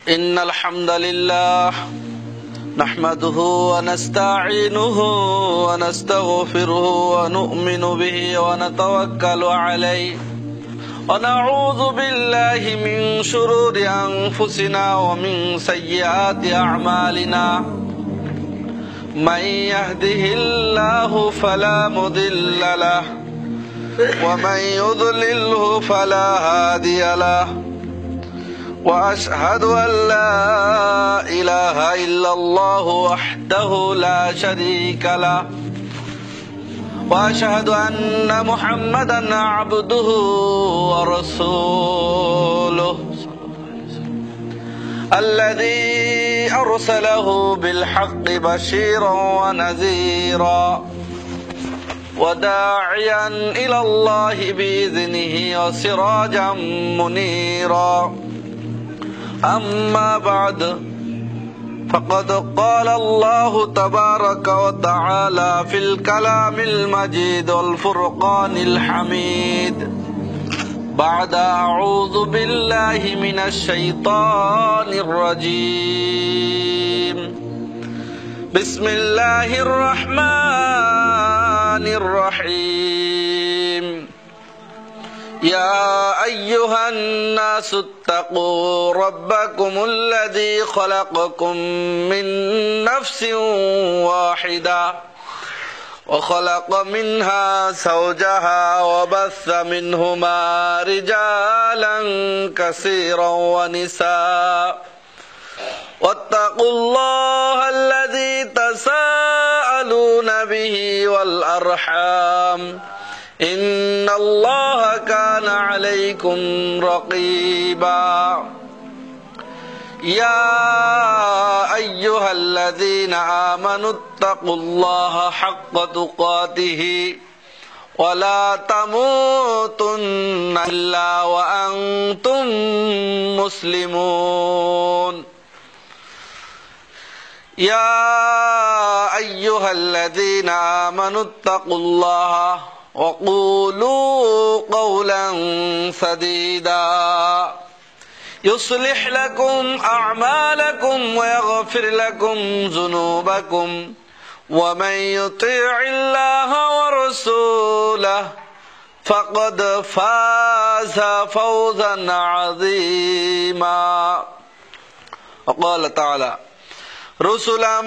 إن الحمد لله نحمده ونستعينه ونستغفره ونؤمن به ونتوكل عليه ونعوذ بالله من شرور أنفسنا ومن سيئات أعمالنا من يهده الله فلا مضل له ومن يضلله فلا هادي له وأشهد أن لا إله إلا الله وحده لا شريك له وأشهد أن محمدا عبده ورسوله الذي أرسله بالحق بشيرا ونذيرا وداعيا إلى الله بإذنه وسراجا منيرا أما بعد فقد قال الله تبارك وتعالى في الكلام المجيد والفرقان الحميد بعد أعوذ بالله من الشيطان الرجيم بسم الله الرحمن الرحيم يا أيها الناس اتقوا ربكم الذي خلقكم من نفس واحدة وخلق منها زوجها وبث منهما رجالا كثيرا ونساء واتقوا الله الذي تساءلون به والأرحام إن الله كان عليكم رقيبا يا أيها الذين آمنوا اتقوا الله حق تقاته ولا تموتن إلا وأنتم مسلمون يا أيها الذين آمنوا اتقوا الله وقولوا قولا سديدا يصلح لكم أعمالكم ويغفر لكم ذنوبكم ومن يطيع الله ورسوله فقد فاز فوزا عظيما وقال تعالى رسلا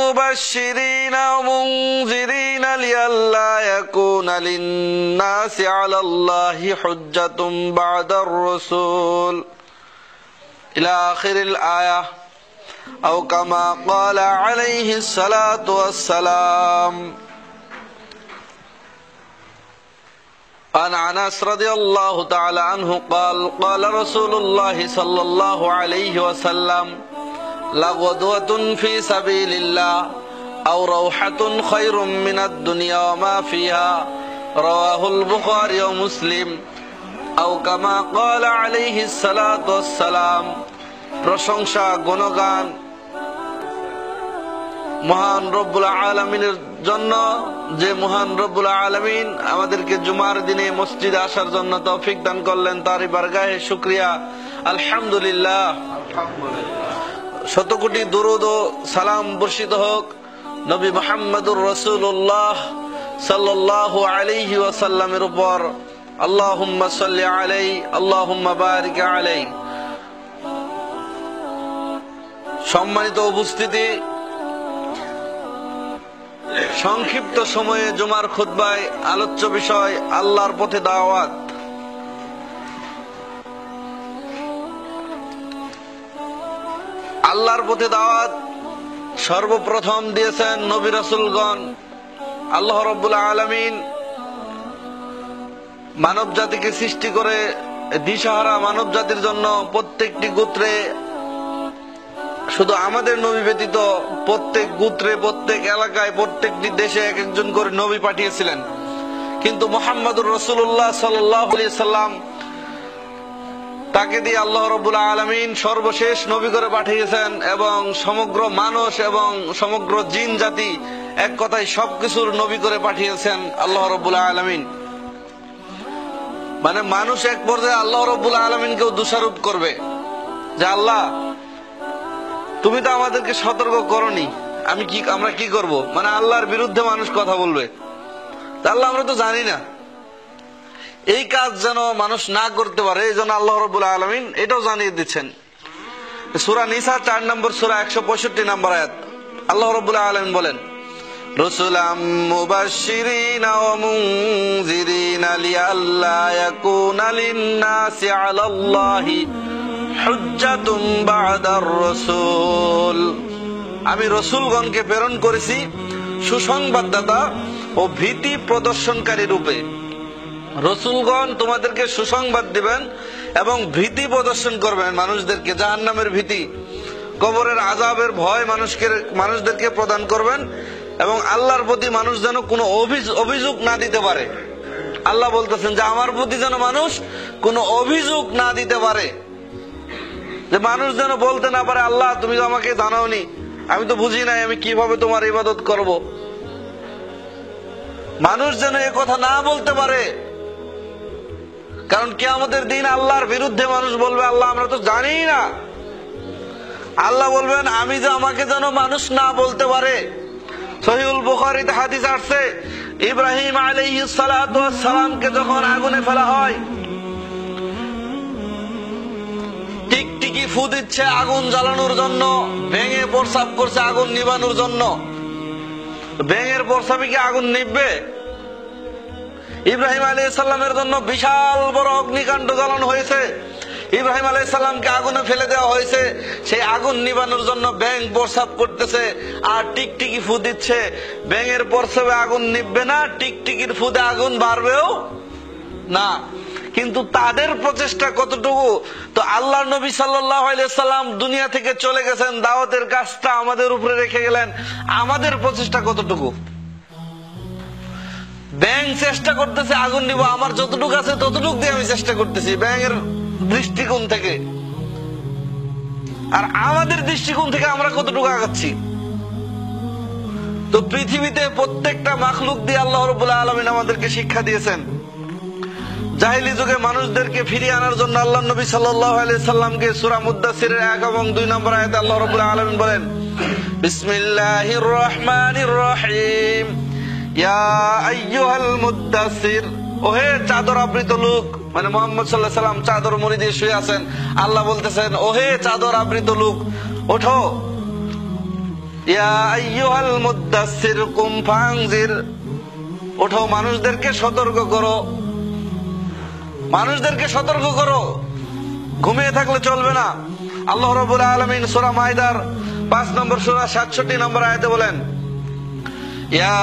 مبشرين ومنذرين لئلا يكون للناس على الله حجة بعد الرسول إلى آخر الآية أو كما قال عليه الصلاة والسلام. عن أنس رضي الله تعالى عنه قال قال رسول الله صلى الله عليه وسلم لغدوة في سبيل الله أو روحة خير من الدنيا وما فيها رواه البخاري ومسلم أو كما قال عليه الصلاة والسلام. প্রশংসা গুণগান মহান রব্বুল আলামিনের জন্য যে মহান রব্বুল আলামিন আমাদেরকে জুমার দিনে মসজিদে আসার জন্য তৌফিক দান করলেন, তারই বারগাহে শুকরিয়া আলহামদুলিল্লাহ। শত কোটি দুরূদ ও সালাম বর্ষিত হোক নবী মুহাম্মদুর রাসূলুল্লাহ সাল্লাল্লাহু আলাইহি ওয়াসাল্লামের উপর। আল্লাহুম্মা সাল্লি আলাইহি আল্লাহুম্মা বারিক আলাইহি। সম্মানিত উপস্থিতি, সংক্ষিপ্ত সময়ে জুমার খুতবায় আলোচ্য বিষয় আল্লাহর পথে দাওয়াত। আল্লাহর পথে দাওয়াত সর্বপ্রথম দিয়েছেন নবী রাসূলগণ। আল্লাহ রাব্বুল আলামিন মানব জাতিকে সৃষ্টি করে দিশাহারা মানব জাতির জন্য প্রত্যেকটি গোত্রে, শুধু আমাদের নবী ব্যতীত প্রত্যেক গোত্রে, প্রত্যেক এলাকায়, প্রত্যেকটি দেশে এক একজন করে নবী পাঠিয়েছিলেন। কিন্তু মুহাম্মদুর রাসূলুল্লাহ সাল্লাল্লাহু আলাইহি সাল্লাম তাকে দিয়ে আল্লাহ রাব্বুল আলামিন সর্বশেষ নবী করে পাঠিয়েছেন এবং সমগ্র মানুষ এবং সমগ্র জিন জাতি, এক কথায় সবকিছুর নবী করে পাঠিয়েছেন আল্লাহ রাব্বুল আলামিন। মানে মানুষ এক পর্যায়ে আল্লাহ রাব্বুল আলামিনকেও দোষারোপ করবে যে আল্লাহ তুমি তো আমাদেরকে সতর্ক করনি, আমরা কি করব? মানে আল্লাহর বিরুদ্ধে মানুষ কথা বলবে, আল্লাহ আমরা তো জানি না। এই কাজ যেন মানুষ না করতে পারে, এই জন্য আল্লাহ রাব্বুল আলামিন এটাও জানিয়ে দিচ্ছেন। সূরা নিসা 4 নম্বর সূরা 165 নম্বর আয়াত আল্লাহ রাব্বুল আলামিন বলেন, রুসুলাম মুবাশশিরিনা ওয়া মুনযিরিনা লিআল্লা ইয়াকুনা লিন-নাসি আলাল্লাহি হুজ্জাতুন বা'দার রাসূল। আমি রাসূলগণকে প্রেরণ করেছি সুসংবাদদাতা ও ভীতি প্রদর্শনকারী রূপে। রাসূলগণ তোমাদেরকে সুসংবাদ দিবেন এবং ভীতি প্রদর্শন করবেন, মানুষদেরকে জাহান্নামের ভীতি, কবরের আযাবের ভয় মানুষদেরকে প্রদান করবেন, এবং আল্লাহর প্রতি মানুষ যেন কোনো অভিযোগ না দিতে পারে। আল্লাহ বলতেছেন যে আমার প্রতি যেন মানুষ কোনো অভিযোগ না দিতে পারে, যে মানুষ যেন বলতে না পারে আল্লাহ তুমি তো আমাকে জানাওনি, আমি তো বুঝি নাই, আমি কিভাবে তোমার ইবাদত করব। মানুষ যেন এ কথা না বলতে পারে, কারণ কিয়ামতের দিন আল্লাহর বিরুদ্ধে মানুষ বলবে আল্লাহ আমরা তো জানি না। আল্লাহ বলবেন আমি যে আমাকে যেন মানুষ না বলতে পারে। সহিহুল বুখারীতে হাদিস আসছে, ইব্রাহিম আলাইহিস সালাতু ওয়াস সালামকে যখন আগুনে ফেলা হয়, টিকটিকি ফু দিচ্ছে আগুন জ্বালানোর জন্য, ভেঙে প্রস্রাব করছে আগুন নিভানোর জন্য। ভেঙের প্রস্রাবে কি আগুন নিভবে? ইব্রাহিম আলাইহিস সালামের জন্য বিশাল বড় অগ্নিকাণ্ড জ্বালানো হয়েছে, ইব্রাহিম আলাইহিস সালামকে আগুনে ফেলে দেওয়া হয়েছে, সেই আগুন নিভানোর জন্য ব্যাঙ প্রস্রাব করতেছে আর টিকটিকি ফু দিচ্ছে। ব্যাঙের প্রস্রাবে আগুন নিভবে না, টিকটিকির ফুদে আগুন বাড়বেও না। কিন্তু তাদের প্রচেষ্টা কতটুকু? তো আল্লাহর নবী সাল্লাল্লাহু আলাইহি সাল্লাম দুনিয়া থেকে চলে গেছেন, দাওয়াতের কাজটা আমাদের উপরে রেখে গেলেন, আমাদের প্রচেষ্টা কতটুকু? ব্যাঙ চেষ্টা করতেছে আগুন নিব, আমার যতটুকু আছে ততটুকু দিয়ে আমি চেষ্টা করতেছি ব্যাঙের দৃষ্টিকোণ থেকে, আর আমাদের দৃষ্টিকোণ থেকে আমরা কতটুকু আগাচ্ছি। তো পৃথিবীতে প্রত্যেকটা মাখলুক দিয়ে আল্লাহ রাব্বুল আলামিন আমাদেরকে শিক্ষা দিয়েছেন। জাহেলি যুগে মানুষদেরকে ফিরিয়ে আনার জন্য আল্লাহর নবী সাল্লাল্লাহু আলাইহি সাল্লামকে সূরা মুদ্দাসসিরের 1 এবং 2 নম্বর আয়াতে আল্লাহ রাব্বুল আলামিন বলেন, বিসমিল্লাহির রহমানির রহিম, ইয়া আইয়ুহাল মুদ্দাসসির, ওহে চাদর আবৃত লোক, মানে মুহাম্মদ সাল্লাল্লাহু আলাইহি সাল্লাম চাদর মুড়ি দিয়ে শুয়ে আছেন। আল্লাহ বলতেছেন ওহে চাদর আবৃত লোক ওঠো, ইয়া আইয়ুহাল মুদ্দাসসির কুম ফানজির, ওঠো মানুষদেরকে সতর্ক করো, মানুষদেরকে সতর্ক করো, ঘুমিয়ে থাকলে চলবে না। আল্লাহ রাব্বুল আলামিন সূরা মাইদার 5 নম্বর সূরা 67 নম্বর আয়াতে বলেন, ইয়া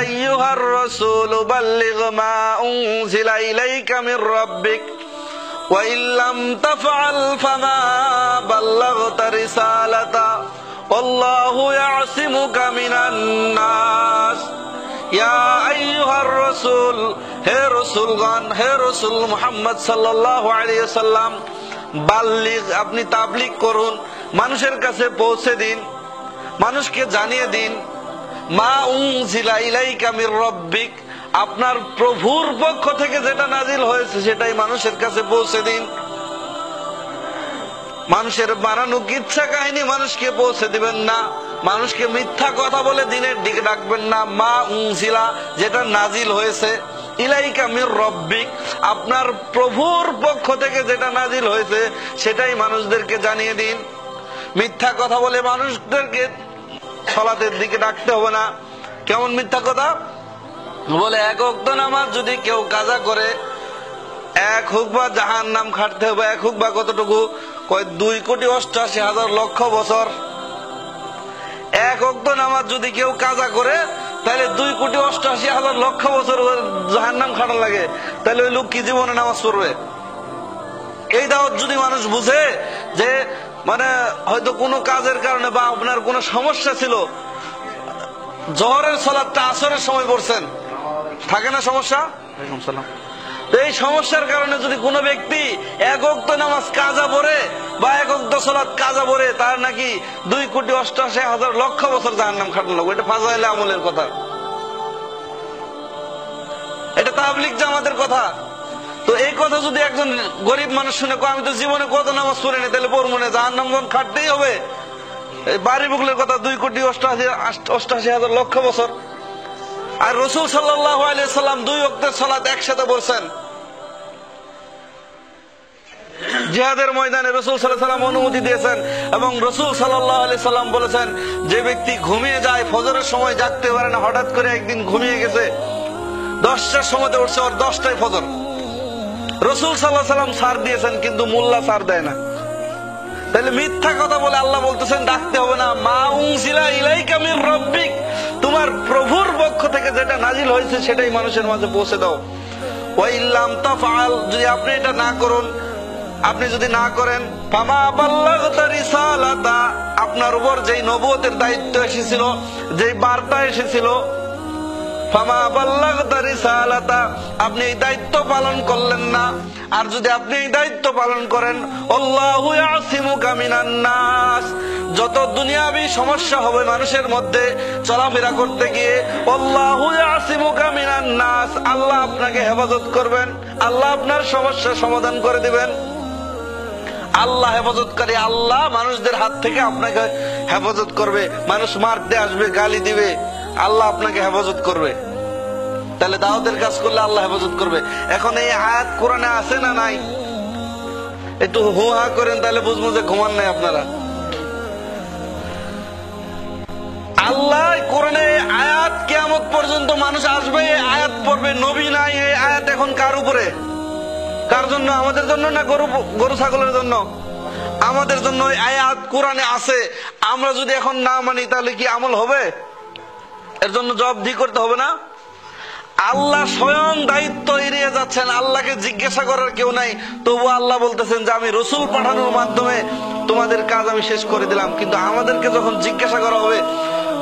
আইয়ুহার রাসূল বাল্লিগ মা উনজিলা ইলাইকা মির রাব্বিক ওয়া ইল্লাম তাফআল ফামা বাল্লাগতা রিসালাতা আল্লাহু ইয়াসিমুকা মিনান নাস। ইয়া আইয়ুহার রাসূল, হে রাসূলগণ, হে রাসূল মুহাম্মদ সাল্লাল্লাহু আলাইহি ওয়াসাল্লাম, বাল্লিগ, আপনি তাবলীগ করুন, মানুষের কাছে পৌঁছে দিন, মানুষকে জানিয়ে দিন, মা উনজিলা ইলাইকা মির রাব্বিক, আপনার প্রভুর পক্ষ থেকে যেটা নাজিল হয়েছে সেটাই মানুষের কাছে পৌঁছে দিন। মানুষের বানানো কিচ্ছা কাহিনী মানুষকে পৌঁছে দিবেন না, মানুষকে মিথ্যা কথা বলে দিনের দিকে ডাকবেন না। মা উনজিলা, যেটা নাজিল হয়েছে, ইলাইকা মির রাব্বিক, আপনার প্রভুর পক্ষ থেকে যেটা নাজিল হয়েছে সেটাই মানুষদেরকে জানিয়ে দিন। মিথ্যা কথা বলে মানুষদেরকে সালাতের দিকে ডাকতে হবে না। কেমন মিথ্যা কথা বলে? 1 ওয়াক্ত নামাজ যদি কেউ কাজা করে, 1 হুকবা জাহান্নাম খাটতে হবে। 1 হুকবা কতটুকু? কয় 2,88,00,000 বছর। 1 ওয়াক্ত নামাজ যদি কেউ কাজা করে তাহলে 2,88,00,000 বছর জাহান্নাম খাটা লাগে, তাহলে ওই লোক কি জীবনে নামাজ পড়বে? এই দাওয়াত যদি মানুষ বুঝে যে মানে হয়তো কোনো কাজের কারণে বা আপনার কোনো সমস্যা ছিল, জোহরের সালাতটা আসরের সময় পড়ছেন, থাকে না সমস্যা, এই সমস্যার কারণে যদি কোনো ব্যক্তি 1 ওয়াক্ত নামাজ কাজা পড়ে বা 1 ওয়াক্ত সালাত কাজা পড়ে, তার নাকি 2,88,00,000 বছর জাহান্নাম খাটানো লাগবে। এটা ফাজাইলে আমলের কথা, এটা তাবলীগ জামাতের কথা। তো তো এই কথা যদি একজন গরিব মানুষ শুনে, আমি তো জীবনে কত নামাজ পড়িনি, তাহলে পড়বো না, জাহান্নাম খাটতেই হবে। এই বাড়ি বুকলের কথা 2,88,88,000 লক্ষ বছর। আর রাসূল সাল্লাল্লাহু আলাইহি সাল্লাম 2 ওয়াক্তের সালাত একসাথে পড়ছেন। জিহাদের ময়দানে রাসূল সাল্লাল্লাহু আলাইহি সাল্লাম অনুমতি দিয়েছেন, এবং রাসূল সাল্লাল্লাহু আলাইহি সাল্লাম বলেছেন, যে ব্যক্তি ঘুমিয়ে যায়, ফজরের সময় জাগতে পারে না, হঠাৎ করে একদিন ঘুমিয়ে গেছে, 10টার সময় উঠছে, ওর 10টায় ফজর। রাসূল সাল্লাল্লাহু আলাইহি সাল্লাম ছাড় দিয়েছেন, কিন্তু মোল্লা ছাড় দেয় না। তাহলে মিথ্যা কথা বলে আল্লাহ বলতেছেন ডাকতে হবে না, মা উনজিলা ইলাইকা মির রাব্বিক, তোমার প্রভুর পক্ষ থেকে যেটা নাজিল হয়েছে সেটাই মানুষের মাঝে পৌঁছে দাও। ওয়া ইল্লাম তাফআল, যদি আপনি এটা না করুন, আপনি যদি না করেন, ফামা বাল্লাগতা রিসালাতা, আপনার উপর যেই নবুয়তের দায়িত্ব এসেছিল, যেই বার্তা এসেছিল, ফামা বাল্লাগতা রিসালাতা, আপনি এই দায়িত্ব পালন করলেন না। আর যদি আপনি এই দায়িত্ব পালন করেন, আল্লাহু ইয়াসিমুকা মিনান নাস, যত দুনিয়াবি সমস্যা হবে মানুষের মধ্যে চলাফেরা করতে গিয়ে, আল্লাহু ইয়াসিমুকা মিনান নাস, আল্লাহ আপনাকে হেফাজত করবেন, আল্লাহ আপনার সমস্যার সমাধান করে দিবেন। আল্লাহ হেফাজতকারী, আল্লাহ মানুষদের হাত থেকে আপনাকে হেফাজত করবে। মানুষ মারতে আসবে, গালি দিবে, আল্লাহ আপনাকে হেফাজত করবে। তাহলে দাওয়াতের কাজ করলে আল্লাহ হেফাজত করবে। এখন এই আয়াত কোরআনে আছে না নাই? একটু হু হা করেন, তাহলে বুঝবো যে ঘুমান নাই আপনারা। আল্লাহ কোরআনে আয়াত, কিয়ামত পর্যন্ত মানুষ আসবে, আয়াত পড়বে, নবী নাই। এই আয়াত এখন কার উপরে, কার জন্য? আমাদের জন্য না গরু ছাগলের জন্য? আমাদের জন্য আয়াত কোরআনে আছে। আমরা যদি এখন না মানি, তাহলে কি আমল হবে? এর জন্য জবাবদিহি করতে হবে না? আল্লাহ স্বয়ং দায়িত্ব এড়িয়ে যাচ্ছেন, আল্লাহকে জিজ্ঞাসা করার কেউ নাই, তবু আল্লাহ বলতেছেন যে আমি রাসূল পাঠানোর মাধ্যমে তোমাদের কাজ আমি শেষ করে দিলাম। কিন্তু আমাদেরকে যখন জিজ্ঞাসা করা হবে,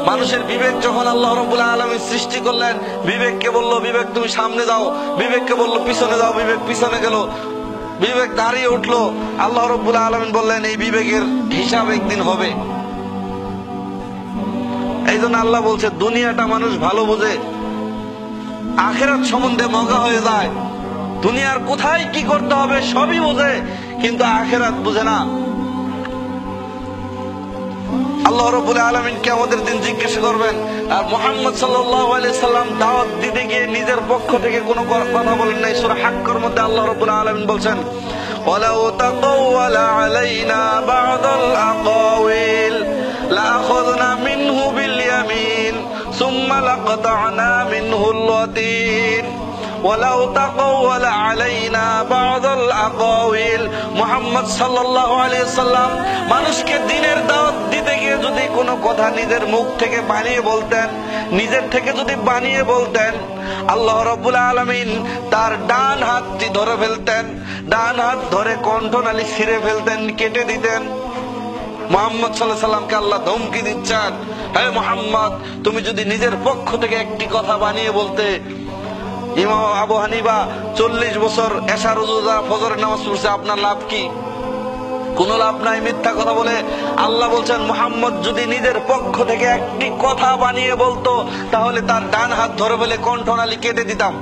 মানুষের বিবেক যখন আল্লাহ রাব্বুল আলামিন সৃষ্টি করলেন, বিবেককে বলল বিবেক তুমি সামনে যাও, বিবেককে বলল পিছনে যাও, বিবেক পিছনে গেল, বিবেক দাঁড়িয়ে উঠলো। আল্লাহ রাব্বুল আলামিন বললেন এই বিবেকের হিসাব একদিন হবে। এই জন্য আল্লাহ বলছে দুনিয়াটা মানুষ ভালো বোঝে, আখিরাত সম্বন্ধে মগা হয়ে যায়। দুনিয়ার কোথায় কি করতে হবে সবই বোঝে, কিন্তু আখিরাত বুঝে না। আল্লাহ রাব্বুল আলামিন কিয়ামতের দিন জিজ্ঞাসা করবেন। আর মুহাম্মদ সাল্লাল্লাহু আলাইহি সাল্লাম দাওয়াত দিতে গিয়ে নিজের পক্ষ থেকে কোনো কথা বলেন নাই। সূরা হাক্কর মধ্যে আল্লাহ রাব্বুল আলামিন বলছেন, ওয়ালাউ তাকাওয়ালা আলাইনা বা'দাল আকাওয়িল লাআখাযনা মিনহু বিল ইয়ামিন সুম্মা লাকাতা'না মিনহুল ওয়াতিন। ওয়ালাউ তাকাওয়ালা আলাইনা বা'দাল আকাওয়িল, মুহাম্মদ সাল্লাল্লাহু আলাইহি সাল্লাম মানুষকে দ্বীনের দাওয়াত দিতে গিয়ে যদি কোনো কথা নিজের মুখ থেকে বানিয়ে বলতেন, নিজের থেকে যদি বানিয়ে বলতেন, আল্লাহ রাব্বুল আলামিন তার ডান হাতটি ধরে ফেলতেন, ডান হাত ধরে কণ্ঠনালী ছিঁড়ে ফেলতেন, কেটে দিতেন। মুহাম্মদ সাল্লাল্লাহু আলাইহি সাল্লামকে আল্লাহ ধমকি দিচ্ছেন, হে মুহাম্মদ, তুমি যদি নিজের পক্ষ থেকে একটি কথা বানিয়ে বলতে। ইমাম আবু হানিফা 40 বছর এশা রোজা ফজরের নামাজ পড়ছে, আপনার লাভ কি? কোনো লাভ নাই মিথ্যা কথা বলে। আল্লাহ বলছেন মুহাম্মদ যদি নিজের পক্ষ থেকে একটি কথা বানিয়ে বলতো, তাহলে তার ডান হাত ধরে ফেলে কণ্ঠনালী কেটে দিতাম।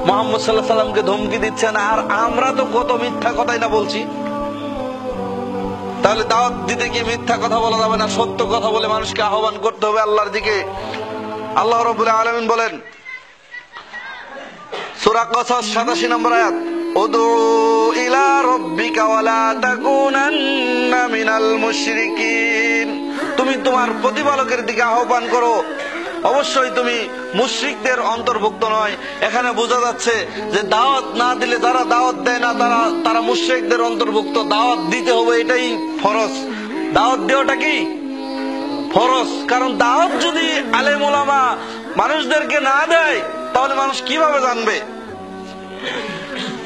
মুহাম্মদ সাল্লাল্লাহু আলাইহি সাল্লামকে ধমকি দিচ্ছেন, আর আমরা তো কত মিথ্যা কথাই না বলছি। তাহলে দাওয়াত দিতে গিয়ে মিথ্যা কথা বলা যাবে না, সত্য কথা বলে মানুষকে আহ্বান করতে হবে আল্লাহর দিকে। আল্লাহ রাব্বুল আলামিন বলেন সূরা কসস 87 নম্বর আয়াত, উদু ইলা রাব্বিকা ওয়ালা তাকুনান্না মিনাল মুশরিকিন, তুমি তোমার প্রতিপালকের দিকে আহ্বান করো, অবশ্যই তুমি মুশরিকদের অন্তর্ভুক্ত নয়। এখানে বোঝা যাচ্ছে যে দাওয়াত না দিলে, যারা দাওয়াত দেয় না তারা মুশরিকদের অন্তর্ভুক্ত। দাওয়াত দিতে হবে, এটাই ফরজ। দাওয়াত দেওয়াটা কি ফরজ, কারণ দাওয়াত যদি আলেম ওলামা মানুষদেরকে না দেয়, তাহলে মানুষ কিভাবে জানবে?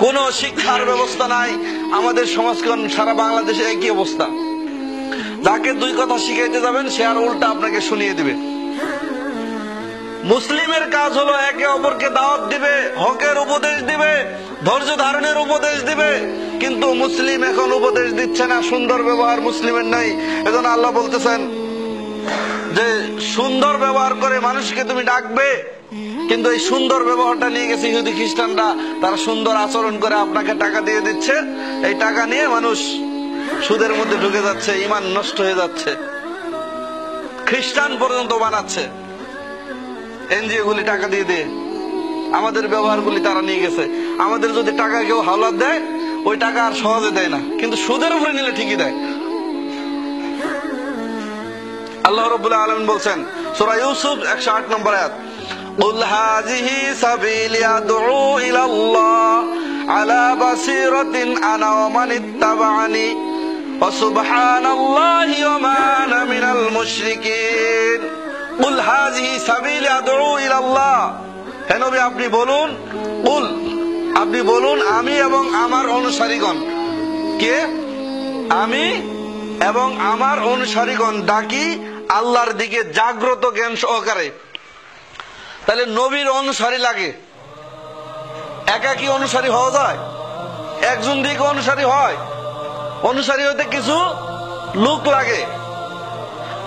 কোন শিক্ষার ব্যবস্থা নাই। আমাদের সমাজখন সারা বাংলাদেশে একই অবস্থা। যাকে 2 কথা শিখাইতে যাবেন, সে আর উল্টা আপনাকে শুনিয়ে দিবে। মুসলিমের কাজ হলো একে অপরকে দাওয়াত দিবে, হকের উপদেশ দিবে, ধৈর্য ধারণের উপদেশ দিবে। কিন্তু মুসলিম এখন উপদেশ দিচ্ছে না, সুন্দর ব্যবহার মুসলিমের নাই। এজন্য আল্লাহ বলতেছেন যে সুন্দর ব্যবহার করে মানুষকে তুমি ডাকবে, কিন্তু এই সুন্দর ব্যবহারটা নিয়ে গেছে ইহুদি খ্রিস্টানরা। তারা সুন্দর আচরণ করে আপনাকে টাকা দিয়ে দিচ্ছে, এই টাকা নিয়ে মানুষ সুদের মধ্যে ঢুকে যাচ্ছে, ঈমান নষ্ট হয়ে যাচ্ছে, খ্রিস্টান পর্যন্ত বানাচ্ছে এনজিও গুলি টাকা দিয়ে দিয়ে। আমাদের ব্যবহারগুলি তারা নিয়ে গেছে। আমাদের যদি টাকা কেউ হাওলাত দেয়, ওই টাকা আর সহজে দেয় না, কিন্তু সুদের উপরে নিলে ঠিকই দেয়। আল্লাহ রাব্বুল আলামিন বলছেন সূরা ইউসুফ 108 নম্বর আয়াত, কুল হাযিহি সাবিলি আদউ ইলাল্লাহ আলা বাসিরাতিন আনা ওয়া মান ইত্তাবা'আনি ওয়া সুবহানাল্লাহি ওয়া মা আনা মিনাল মুশরিকিন। কুল হাযিহি সাবিলি আদউ ইলাল্লাহ, হে নবী আপনি বলুন, কুল আপনি বলুন, আমি এবং আমার অনুসারীগণ, কে? আমি এবং আমার অনুসারীগণ ডাকি আল্লাহর দিকে জাগ্রত জ্ঞান সহকারে। তাহলে নবীর অনুসারী লাগে, একাকী অনুসারী হওয়া যায়? একজন দিকে অনুসারী হয়? অনুসারী হইতে কিছু লোক লাগে।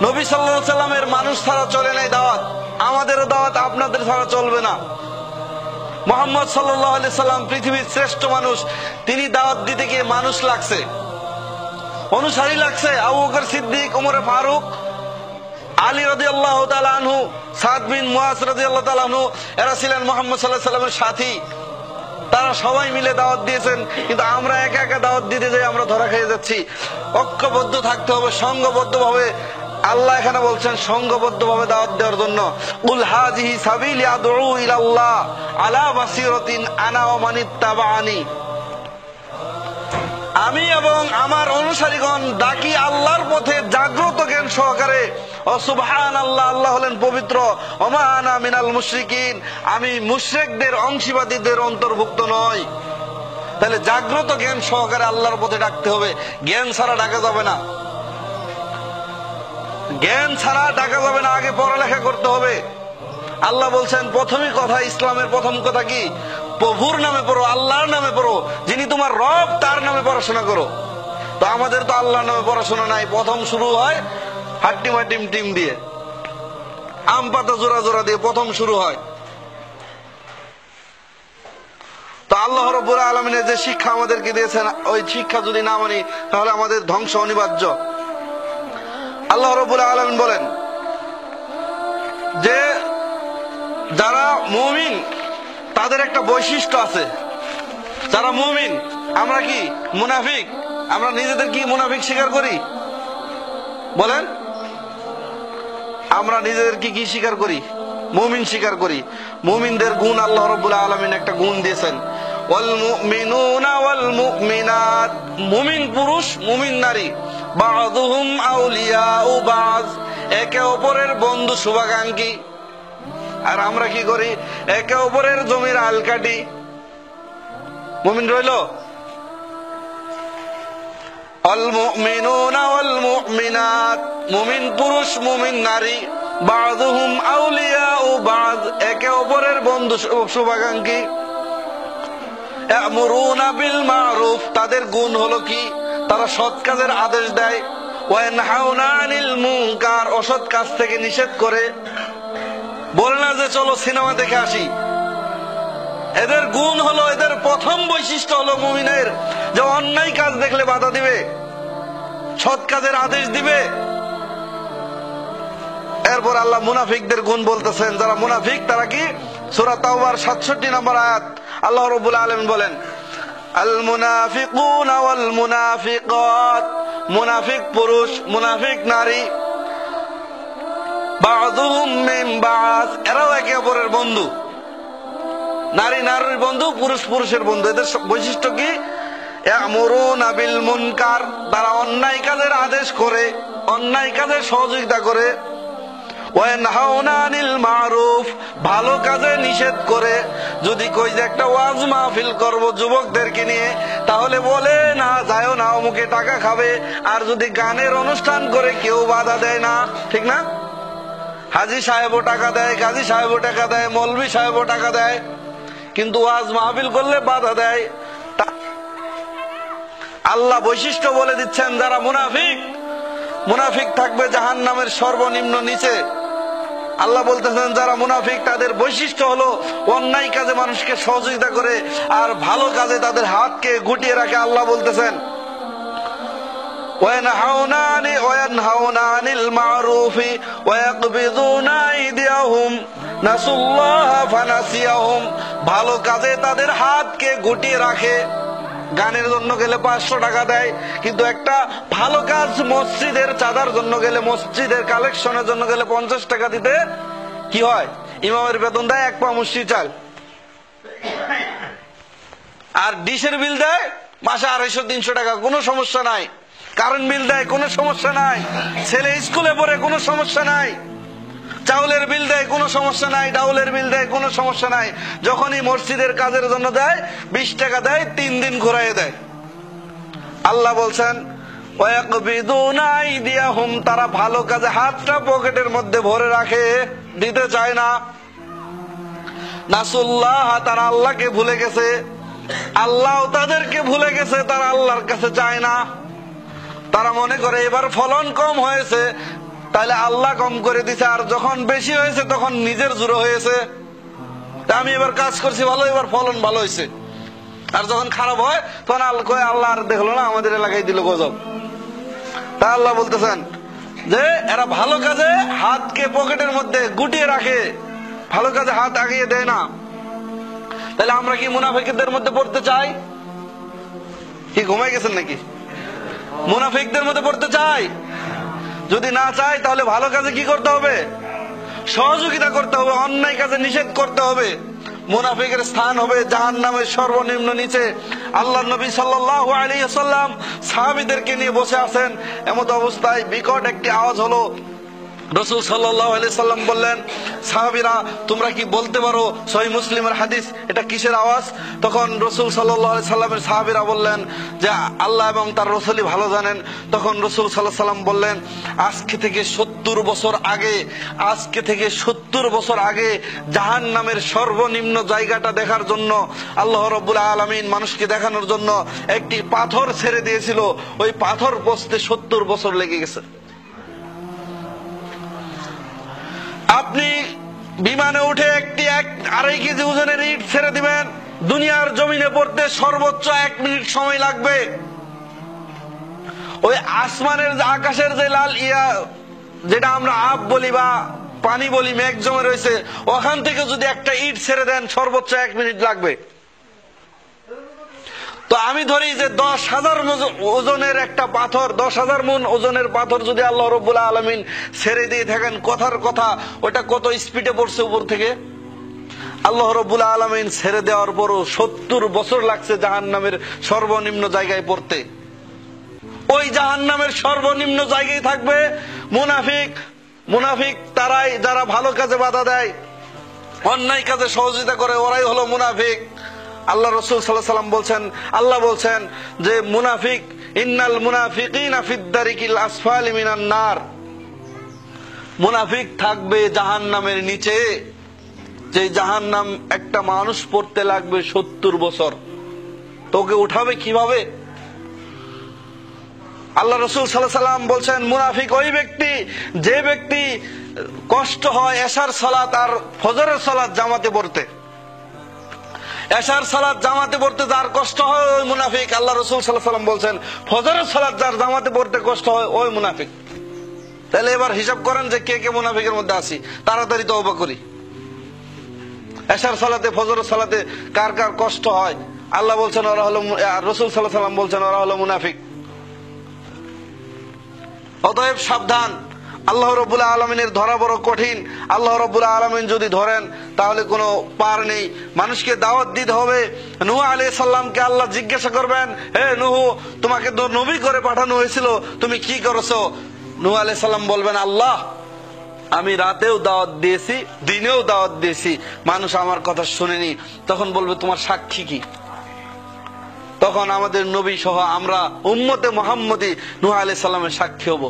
নবী সাল্লাল্লাহু আলাইহি সাল্লামের মানুষ ছাড়া চলে নাই দাওয়াত, আমাদেরও দাওয়াত আপনাদের ছাড়া চলবে না। মুহাম্মদ সাল্লাল্লাহু আলাইহি সাল্লাম পৃথিবীর শ্রেষ্ঠ মানুষ, তিনি দাওয়াত দিতে গিয়ে মানুষ লাগছে, অনুসারী লাগছে। আবু বকর সিদ্দিক, ওমর ফারুক, আলী রাদিয়াল্লাহু তাআলা আনহু, সাদ বিন মুআজ রাদিয়াল্লাহু তাআলা আনহু, এরা ছিলেন মুহাম্মদ সাল্লাল্লাহু আলাইহি সাল্লামের সাথী। তারা সবাই মিলে দাওয়াত দিয়েছেন, কিন্তু আমরা একা একা দাওয়াত দিতে যাই আমরা ধরা খেয়ে যাচ্ছি। ঐক্যবদ্ধ থাকতে হবে, সংঘবদ্ধ ভাবে। আল্লাহ এখানে বলছেন সংঘবদ্ধ ভাবে দাওয়াত দেওয়ার জন্য। কুল হাযিহি সাবিলি আদউ ইলাল্লাহ আলা বাসিরাতিন আনা ওয়া মান ইত্তাবা'আনি, আমি এবং আমার অনুসারীগণ ডাকি আল্লাহর পথে জাগ্রত জ্ঞান সহকারে। ও সুবহানাল্লাহ, আল্লাহ হলেন পবিত্র। ওয়া মা আনা মিনাল মুশরিকিন, আমি মুশরিকদের অংশীবাদীদের অন্তর্ভুক্ত নই। তাহলে জাগ্রত জ্ঞান সহকারে আল্লাহর পথে ডাকতে হবে, জ্ঞান ছাড়া ডাকা যাবে না। জ্ঞান ছাড়া ডাকা যাবে না, আগে পড়ালেখা করতে হবে। আল্লাহ বলছেন প্রথমই কথা, ইসলামের প্রথম কথা কি? প্রভুর নামে পড়ো, আল্লাহর নামে পড়ো, যিনি তোমার রব তার নামে পড়াশোনা করো। তো আমাদের তো আল্লাহর নামে পড়াশোনা নাই। প্রথম শুরু হয় হাট্টিমা টিম টিম দিয়ে, আম পাতা জোড়া জোড়া দিয়ে প্রথম শুরু হয়। তো আল্লাহ রাব্বুল আলামিনের যে শিক্ষা আমাদেরকে দিয়েছেন, ওই শিক্ষা যদি না মানি তাহলে আমাদের ধ্বংস অনিবার্য। আল্লাহ রাব্বুল আলামিন বলেন যে যারা মুমিন তাদের একটা বৈশিষ্ট্য আছে। যারা মুমিন, আমরা কি মুনাফিক? আমরা নিজেদের কি মুনাফিক স্বীকার করি? বলেন, আমরা নিজেদের কি স্বীকার করি? মুমিন স্বীকার করি। মুমিনদের গুণ আল্লাহ রাব্বুল আলামিন একটা গুণ দিয়েছেন, ওয়াল মুমিনুনা ওয়াল মুমিনাত, মুমিন পুরুষ মুমিন নারী, বাযুহুম আউলিয়াউ বায, একে অপরের বন্ধু শুভাকাঙ্ক্ষী। আর আমরা কি করি? একে অপরের জমির আল কাটি। মুমিন রইল? আল মুমিনুনা ওয়াল মুমিনাত, মুমিন পুরুষ মুমিন নারী, বাযুহুম আউলিয়াউ বায, একে অপরের বন্ধু শুভাকাঙ্ক্ষী। ইয়ামুরুনা বিল মারুফ, তাদের গুণ হলো কি? তারা সৎ কাজের আদেশ দেয়। ওয়া ইয়ানহাউনা আনিল মুনকার, অসৎ কাজ থেকে নিষেধ করে। বলে না যে চলো সিনেমা দেখে আসি। এদের গুণ হলো, এদের প্রথম বৈশিষ্ট্য হলো মুমিনের, যে অন্যায় কাজ দেখলে বাধা দিবে, সৎ কাজের আদেশ দিবে। এরপর আল্লাহ মুনাফিকদের গুণ বলতেছেন। যারা মুনাফিক তারা কি? সূরা তাওবার 67 নম্বর আয়াত আল্লাহ রাব্বুল আলামিন বলেন, আল মুনাফিকুনা ওয়াল মুনাফিকাত, মুনাফিক পুরুষ মুনাফিক নারী, বাযুহুম মিন বায, এরাও একে অপরের বন্ধু। নারী নারীর বন্ধু, পুরুষ পুরুষের বন্ধু। এদের বৈশিষ্ট্য কি? ইয়ামুরুনা বিল মুনকার, তারা অন্যায় কাজের আদেশ করে, অন্যায় কাজের সহযোগিতা করে। ওয়া ইয়ানহাউনা আনিল মারুফ, ভালো কাজে নিষেধ করে। যদি কই যে একটা ওয়াজ মাহফিল করব যুবকদেরকে নিয়ে, তাহলে বলে না যায়ও না, অমুকে টাকা খাবে। আর যদি গানের অনুষ্ঠান করে কেউ বাধা দেয় না, ঠিক না? হাজী সাহেবও টাকা দেয়, গাজী সাহেবও টাকা দেয়, মৌলভী সাহেবও টাকা দেয়, কিন্তু ওয়াজ মাহফিল করলে বাধা দেয়। আল্লাহ বৈশিষ্ট্য বলে দিচ্ছেন, যারা মুনাফিক, মুনাফিক থাকবে জাহান্নামের সর্বনিম্ন নিচে। আল্লাহ বলতেছেন যারা মুনাফিক তাদের বৈশিষ্ট্য হলো অন্যায় কাজে মানুষকে সহযোগিতা করে আর ভালো কাজে তাদের হাতকে গুটিয়ে রাখে। আল্লাহ বলতেছেন وينهون عن المعروف ويقبضون أيديهم نسوا الله فنسيهم। ভালো কাজে তাদের হাতকে গুটিয়ে রাখে। গানের জন্য গেলে 500 টাকা দেয়, কিন্তু একটা ভালো কাজ মসজিদের চাঁদার জন্য গেলে, মসজিদের কালেকশনের জন্য গেলে 50 টাকা দিতে কি হয়, ইমামের বেতন দেয় 1 পা মুষ্টি চাল। আর ডিশের বিল দেয় মাসে 250-300 টাকা, কোনো সমস্যা নাই। কারেন্ট বিল দেয়, কোনো সমস্যা নাই। ছেলে স্কুলে পড়ে, কোনো সমস্যা নাই। চাউলের বিল দেয়, কোনো সমস্যা নাই। ডাউলের বিল দেয়, কোনো সমস্যা নাই। যখনই মসজিদের কাজের জন্য দেয় 20 টাকা দেয়, 3 দিন ঘুরাইয়ে দেয়। আল্লাহ বলছেন ওয়ায়াকবিদুনা আইদিয়াহুম, তারা ভালো কাজে হাতটা পকেটের মধ্যে ভরে রাখে, দিতে চায় না। নাসুল্লাহ, তারা আল্লাহকে ভুলে গেছে, আল্লাহ তাদেরকে ভুলে গেছে, তারা আল্লাহর কাছে চায় না। তারা মনে করে এবার ফলন কম হয়েছে তাহলে আল্লাহ কম করে দিছে, আর যখন বেশি হয়েছে তখন নিজের জোরে হয়েছে, আমি এবার কাজ করছি ভালো, এবার ফলন ভালো হয়েছে। আর যখন খারাপ হয় তখন আল্লাহ আর দেখলো না, আমাদের এলাকায় দিল গজব। তা আল্লাহ বলতেছেন যে এরা ভালো কাজে হাতকে পকেটের মধ্যে গুটিয়ে রাখে, ভালো কাজে হাত আগিয়ে দেয় না। তাহলে আমরা কি মুনাফিকদের মধ্যে পড়তে চাই? কি ঘুমাই গেছেন নাকি? মুনাফিকদের মধ্যে পড়তে চাই? যদি না চাই তাহলে ভালো কাজে কি করতে হবে? সহযোগিতা করতে হবে, অন্যায় কাজে নিষেধ করতে হবে। মুনাফিকের স্থান হবে জাহান্নামের সর্বনিম্ন নিচে। আল্লাহর নবী সাল্লাল্লাহু আলাইহি ওয়াসাল্লাম সাহাবীদেরকে নিয়ে বসে আছেন, এমত অবস্থায় বিকট একটি আওয়াজ হলো। রাসূল সাল্লাল্লাহু আলাইহি সাল্লাম বললেন, সাহাবীরা তোমরা কি বলতে পারো সহিহ মুসলিমের হাদিস এটা কিসের আওয়াজ? তখন রাসূল সাল্লাল্লাহু আলাইহি সাল্লামের সাহাবীরা বললেন যে আল্লাহ এবং তার রাসূলই ভালো জানেন। তখন রাসূল সাল্লাল্লাহু আলাইহি সাল্লাম বললেন, আজকে থেকে 70 বছর আগে জাহান্নামের সর্বনিম্ন জায়গাটা দেখার জন্য আল্লাহ রাব্বুল আলামিন মানুষকে দেখানোর জন্য একটি পাথর ছেড়ে দিয়েছিল। ওই পাথর পৌঁছতে 70 বছর লেগে গেছে। আপনি বিমানে উঠে একটি 1-2.5 কেজি ওজনের ইট ছেড়ে দিবেন, দুনিয়ার জমিনে পড়তে সর্বোচ্চ 1 মিনিট সময় লাগবে। ওই আসমানের আকাশের যে লাল যেটা আমরা আব বলি বা পানি বলি, মেঘ জমে রয়েছে, ওখান থেকে যদি একটা ইট ছেড়ে দেন সর্বোচ্চ 1 মিনিট লাগবে। তো আমি ধরি যে 10,000 ওজনের একটা পাথর, 10,000 মণ ওজনের পাথর যদি আল্লাহ রাব্বুল আলামিন ছেড়ে দিয়ে থাকেন, কথার কথা ওটা কত স্পিডে পড়ছে উপর থেকে? আল্লাহ রাব্বুল আলামিন ছেড়ে দেওয়ার পরও 70 বছর লাগছে জাহান্নামের সর্বনিম্ন জায়গায় পড়তে। ওই জাহান্নামের সর্বনিম্ন জায়গায় থাকবে মুনাফিক তারাই যারা ভালো কাজে বাধা দেয়, অন্যায় কাজে সহযোগিতা করে, ওরাই হলো মুনাফিক। আল্লাহ রাসূল সাল্লাল্লাহু আলাইহি ওয়াসাল্লাম বলছেন, আল্লাহ বলছেন যে মুনাফিক ইন্নাল মুনাফিকিনা ফিদ দারিকিল আসফালি মিনান নার, মুনাফিক থাকবে জাহান্নামের নিচে। যে জাহান্নাম একটা মানুষ পড়তে লাগবে 70 বছর, তোকে উঠাবে কিভাবে? আল্লাহ রাসূল সাল্লাল্লাহু আলাইহি ওয়াসাল্লাম বলছেন মুনাফিক ওই ব্যক্তি যে ব্যক্তি কষ্ট হয় এশার সালাত আর ফজরের সালাত জামাতে পড়তে। এশার সালাত জামাতে পড়তে যার কষ্ট হয় ওই মুনাফিক। আল্লাহ রাসূল সাল্লাল্লাহু আলাইহি ওয়াসাল্লাম বলছেন ফজরের সালাত যার জামাতে পড়তে কষ্ট হয় ওই মুনাফিক। তাহলে এবার হিসাব করেন যে কে কে মুনাফিকের মধ্যে আছি, তাড়াতাড়ি তওবা করি। এশার সালাতে ফজরের সালাতে কার কার কষ্ট হয়? আল্লাহ বলছেন ওরা হলো, রাসূল সাল্লাল্লাহু আলাইহি ওয়াসাল্লাম বলছেন ওরা হলো মুনাফিক। অতএব সাবধান, আল্লাহ রাব্বুল আলামিনের ধরা বড় কঠিন। আল্লাহ রাব্বুল আলামিন যদি ধরেন তাহলে কোনো পার নেই। মানুষকে দাওয়াত দিতে হবে। নূহ আলাইহিস সালামকে আল্লাহ জিজ্ঞাসা করবেন, হে নূহ, তোমাকে তো নবী করে পাঠানো হয়েছিল, তুমি কি করেছো? নূহ আলাইহিস সালাম বলবেন, আল্লাহ আমি রাতেও দাওয়াত দিয়েছি, দিনেও দাওয়াত দিয়েছি, মানুষ আমার কথা শুনেনি। তখন বলবে তোমার সাক্ষী কি? তখন আমাদের নবী সহ আমরা উম্মতে মুহাম্মদী নূহ আলাইহিস সালামের সাক্ষী হব।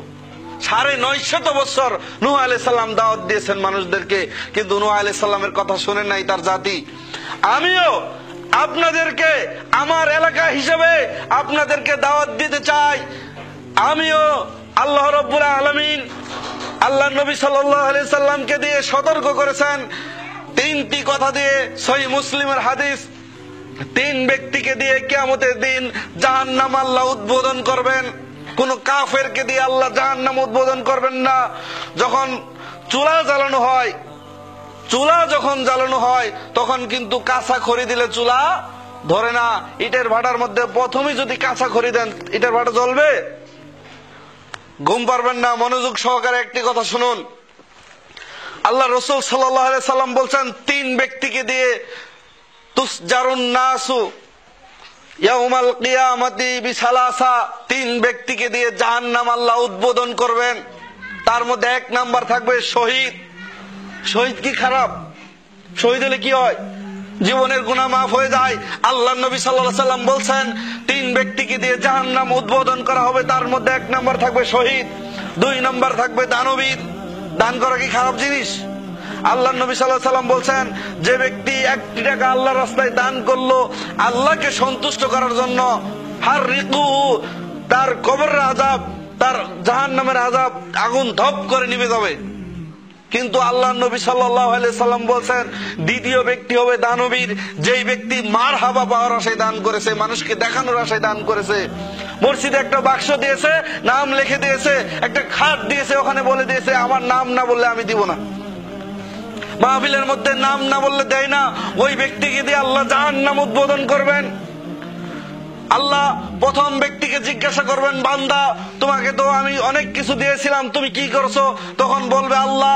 950 বছর নূহ আলাইহিস সালাম দাওয়াত দিয়েছেন মানুষদেরকে, কিন্তু নূহ আলাইহিস সালামের কথা শুনেন নাই তার জাতি। আমিও আপনাদেরকে আমার এলাকা হিসেবে আপনাদেরকে দাওয়াত দিতে চাই। আমিও আল্লাহ রাব্বুল আলামিন আল্লাহ নবী সাল্লাল্লাহু আলাইহি সাল্লামকে দিয়ে সতর্ক করেছেন তিনটি কথা দিয়ে, সহিহ মুসলিমের হাদিস। তিন ব্যক্তিকে দিয়ে কিয়ামতের দিন জাহান্নাম আল্লাহ উদ্বোধন করবেন। কোন কাফেরকে দিয়ে আল্লাহ জাহান্নাম উদ্বোধন করবেন না। যখন চুলা জ্বালানো হয়, চুলা যখন জ্বালানো হয় তখন কিন্তু কাঁচা খড়ি দিলে চুলা ধরে না। ইটের ভাটার মধ্যে প্রথমেই যদি কাঁচা খড়ি দেন, ইটের ভাটা জ্বলবে? ঘুম পারবেন না। মনোযোগ সহকারে একটি কথা শুনুন। আল্লাহ রাসূল সাল্লাল্লাহু আলাইহি সাল্লাম বলছেন তিন ব্যক্তিকে দিয়ে তুসজারুন নাসু ইয়াউমাল কিয়ামাতি বিসালাসা, তিন ব্যক্তিকে দিয়ে জাহান্নাম আল্লাহ উদ্বোধন করবেন। তার মধ্যে এক নাম্বার থাকবে শহীদ। শহীদ কি খারাপ? শহীদ হলে কি হয়? জীবনের গুনাহ মাফ হয়ে যায়। আল্লাহ নবী সাল্লাল্লাহু আলাইহি সাল্লাম বলছেন তিন ব্যক্তিকে দিয়ে জাহান্নাম উদ্বোধন করা হবে, তার মধ্যে এক নাম্বার থাকবে শহীদ, দুই নাম্বার থাকবে দানবীর। দান করা কি খারাপ জিনিস? আল্লাহ নবী সাল্লাল্লাহু আলাইহি সাল্লাম বলছেন যে ব্যক্তি 1 টাকা আল্লাহর রাস্তায় দান করলো আল্লাহকে সন্তুষ্ট করার জন্য, হাররিকু, তার কবরের আযাব, তার জাহান্নামের আযাব আগুন ধপ করে নিভে যাবে। কিন্তু আল্লাহ নবী সাল্লাল্লাহু আলাইহি সাল্লাম বলছেন দ্বিতীয় ব্যক্তি হবে দানবীর, যেই ব্যক্তি মারহাবা পাওয়ার আশায় দান করেছে, মানুষকে দেখানোর আশায় দান করেছে। মসজিদে একটা বাক্স দিয়েছে, নাম লিখে দিয়েছে, একটা খাট দিয়েছে, ওখানে বলে দিয়েছে আমার নাম না বললে আমি দিব না। মাহফিলের মধ্যে নাম না বললে দেয় না, ওই ব্যক্তিকে দিয়ে আল্লাহ জাহান্নাম উদ্বোধন করবেন। আল্লাহ প্রথম ব্যক্তিকে জিজ্ঞাসা করবেন, বান্দা তোমাকে তো আমি অনেক কিছু দিয়েছিলাম, তুমি কি করছো? তখন বলবে আল্লাহ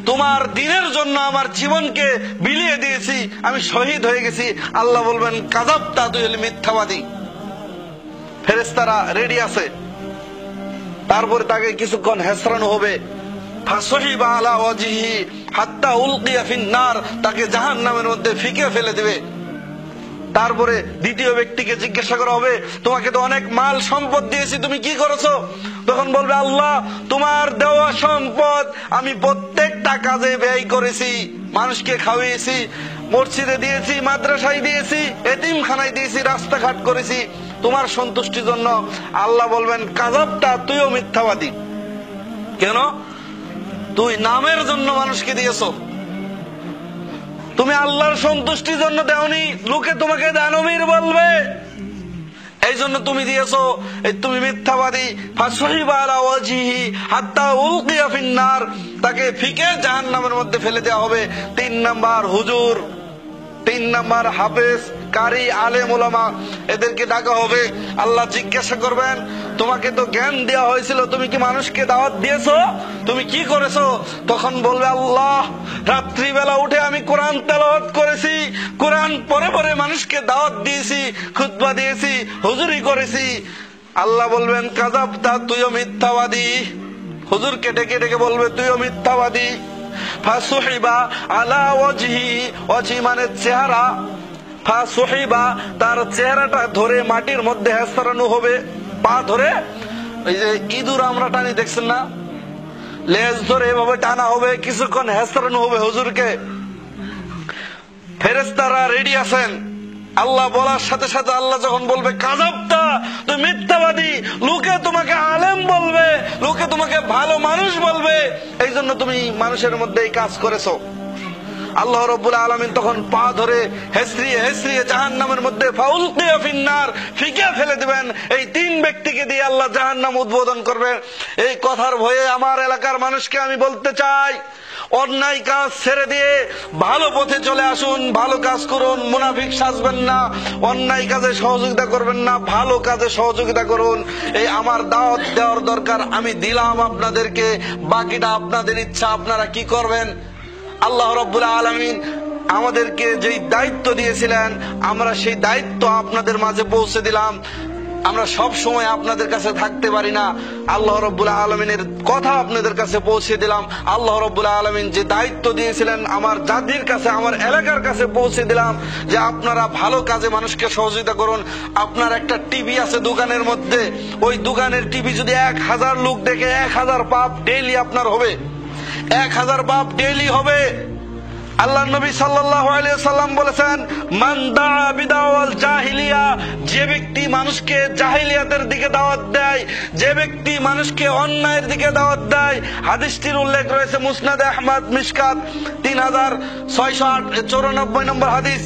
তোমার দ্বীনের জন্য আমার জীবনকে বিলিয়ে দিয়েছি, আমি শহীদ হয়ে গেছি। আল্লাহ বলবেন কাযাবতা, তুই হলি মিথ্যাবাদী। ফেরেশতারা রেডি আছে। তারপরে তাকে কিছুক্ষণ হেসরানো হবে, ফাসহিবা আলা ওয়াজহি হাত্তা উলকিয়া ফিন্নার, তাকে জাহান্নামের মধ্যে ফিকে ফেলে দিবে। তারপরে দ্বিতীয় ব্যক্তিকে জিজ্ঞাসা করা হবে তোমাকে তো অনেক মাল সম্পদ দিয়েছি, তুমি কি করেছো? তখন বলবে আল্লাহ তোমার দেওয়া সম্পদ আমি প্রত্যেকটা কাজে ব্যয় করেছি, মানুষকে খাওয়িয়েছি, মসজিদে দিয়েছি, মাদ্রাসায় দিয়েছি, এতিমখানায় দিয়েছি, রাস্তাঘাট করেছি তোমার সন্তুষ্টির জন্য। আল্লাহ বলবেন কাযাবতা, তুইও মিথ্যাবাদী। কেন? তুই নামের জন্য মানুষকে দিয়েছো, তুমি আল্লাহর সন্তুষ্টির জন্য দেওনি, লোকে তোমাকে দানবীর বলবে, এই জন্য তুমি দিয়েছো, তুমি মিথ্যাবাদী। ফাসহিবা আলা ওয়াজহি হাত্তা উলকিয়া ফিন্নার, তাকে ফিকে জাহান্নামের মধ্যে ফেলে দেওয়া হবে। 3 নাম্বার হুজুর, 3 নাম্বার হাফেজ, কারি, আলেম, উলামা, এদেরকে ডাকা হবে। আল্লাহ জিজ্ঞাসা করবেন তোমাকে তো জ্ঞান দেওয়া হয়েছিল, তুমি কি মানুষকে দাওয়াত দিয়েছো? তুমি কি করেছো? তখন বলবে আল্লাহ রাত্রিবেলা উঠে আমি কোরআন তেলাওয়াত করেছি, কোরআন পড়ে পড়ে মানুষকে দাওয়াত দিয়েছি, খুতবা দিয়েছি, হুজুরি করেছি। আল্লাহ বলবেন কাযাবতা, তুইও মিথ্যাবাদী। হুজুরকে ডেকে ডেকে বলবে তুইও মিথ্যাবাদী। ফাসহিবা আলা ওয়াজহি, ওয়াজহি মানে চেহারা, ফাসহিবা তার চেহারাটা ধরে মাটির মধ্যে হেসরানো হবে, পা ধরে, এই যে ইঁদুর আমরা টানি দেখছেন না, লেজ ধরে এভাবে টানা হবে, কিছুক্ষণ হেসরানো হবে হুজুরকে। ফেরেশতারা রেডি আছেন। আল্লাহ বলার সাথে সাথে আল্লাহ যখন বলবে কাযাবতা, তুই মিথ্যাবাদী, লোকে তোমাকে আলেম বলবে, লোকে তোমাকে ভালো মানুষ বলবে, এই জন্য তুমি মানুষের মধ্যে এই কাজ করেছো। আল্লাহ রাব্বুল আলামিন তখন পা ধরে হেসরিয়ে হেসরিয়ে জাহান্নামের মধ্যে ফাউলকিয়া ফিন্নার, ফিকে ফেলে দিবেন। এই 3 ব্যক্তিকে দিয়ে আল্লাহ জাহান্নাম উদ্বোধন করবেন। এই কথার ভয়ে আমার এলাকার মানুষকে আমি বলতে চাই, অন্যায় কাজ ছেড়ে দিয়ে ভালো পথে চলে আসুন, ভালো কাজ করুন, মুনাফিক সাজবেন না, অন্যায় কাজে সহযোগিতা করবেন না, ভালো কাজে সহযোগিতা করুন। এই আমার দাওয়াত দেওয়ার দরকার, আমি দিলাম আপনাদেরকে, বাকিটা আপনাদের ইচ্ছা, আপনারা কি করবেন। আল্লাহ রাব্বুল আলামিন আমাদেরকে যেই দায়িত্ব দিয়েছিলেন, আমরা সেই দায়িত্ব আপনাদের মাঝে পৌঁছে দিলাম। আমরা সব সময় আপনাদের কাছে থাকতে পারি না, আল্লাহ রাব্বুল আলামিনের কথা আপনাদের কাছে পৌঁছে দিলাম। আল্লাহ রাব্বুল আলামিন যে দায়িত্ব দিয়েছিলেন আমার জাতির কাছে, আমার এলাকার কাছে পৌঁছে দিলাম যে আপনারা ভালো কাজে মানুষকে সহযোগিতা করুন। আপনার একটা টিভি আছে দোকানের মধ্যে, ওই দোকানের টিভি যদি 1000 লোক দেখে 1000 পাপ ডেইলি আপনার হবে, 1000 পাপ ডেইলি হবে। আল্লাহ নবী সাল্লাল্লাহু আলাইহি ওয়াসাল্লাম বলেছেন, মান দাআ বিদাওয়াল জাহিলিয়া, যে ব্যক্তি মানুষকে জাহিলিয়াতের দিকে দাওয়াত দেয়, যে ব্যক্তি মানুষকে অন্যায়ের দিকে দাওয়াত দেয়। হাদিসটির উল্লেখ রয়েছে মুসনাদে আহমদ মিশকাত 3694 নম্বর হাদিস,